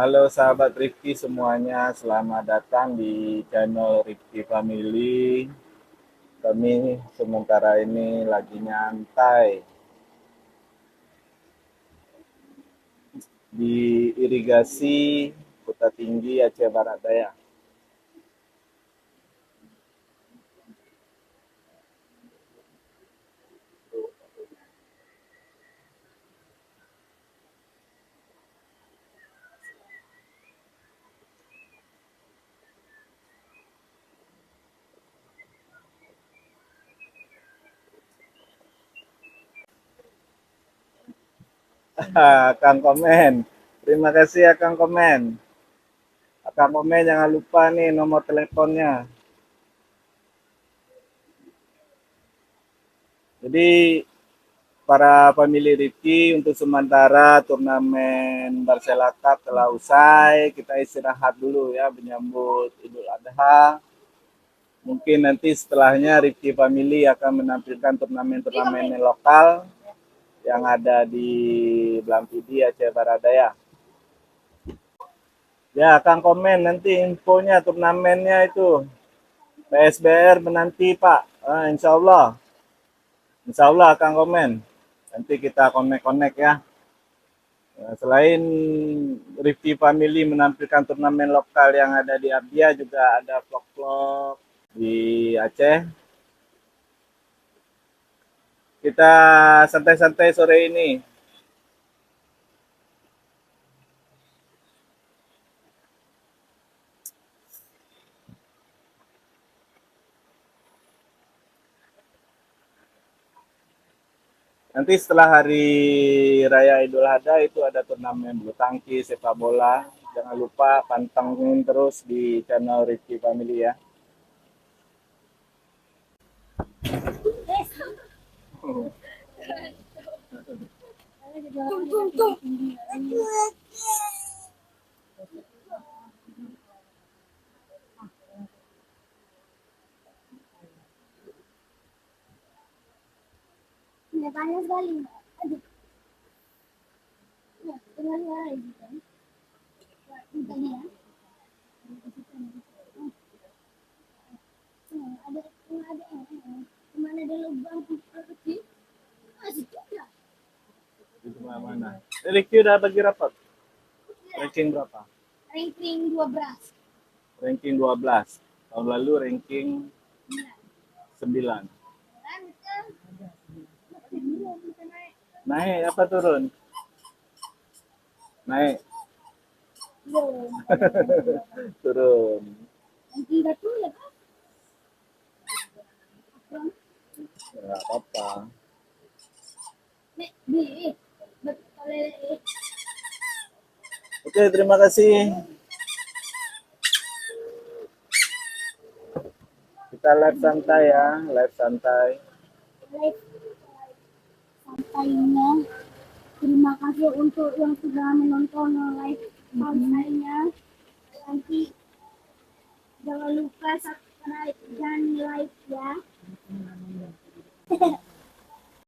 Halo sahabat Rifki semuanya, selamat datang di channel Rifki Family. Kami sementara ini lagi nyantai di irigasi Kota Tinggi Aceh Barat Daya. Kang Komen, terima kasih ya Kang Komen. Kang Komen jangan lupa nih nomor teleponnya. Jadi para pemilih Rifki, untuk sementara turnamen Barcelona Cup telah usai. Kita istirahat dulu ya menyambut Idul Adha. Mungkin nanti setelahnya Rifki Family akan menampilkan turnamen-turnamen lokal yang ada di Blampidi Aceh Barat Daya. Ya, Kang Komen nanti infonya turnamennya itu. PSBR menanti Pak, insya Allah. Insya Allah Kang Komen. Nanti kita connect-connect ya. Selain Rifki Family menampilkan turnamen lokal yang ada di Abia, juga ada vlog-vlog di Aceh. Kita santai-santai sore ini. Nanti setelah hari Raya Idul Adha itu ada turnamen bulu tangkis, sepak bola. Jangan lupa pantengin terus di channel Rifki Family ya. Panas sekali. Aduh, ya, tengah hari kan. Tadi ya. Ada kemana ada lubang kecil? Masih juga. Itu mana? Rifki udah bagi rapat. Ranking berapa? Ranking 12. Ranking 12. Tahun lalu ranking 9. Kan betul. Naik apa turun? Naik. Belum. Turun. Ranking batu ya kan? Enggak apa-apa. Nek, di. Betul. Oke, terima kasih. Kita live santai ya, live santai. Live sampainya. Terima kasih untuk yang sudah menonton live sampainya. Nanti jangan lupa subscribe dan like ya.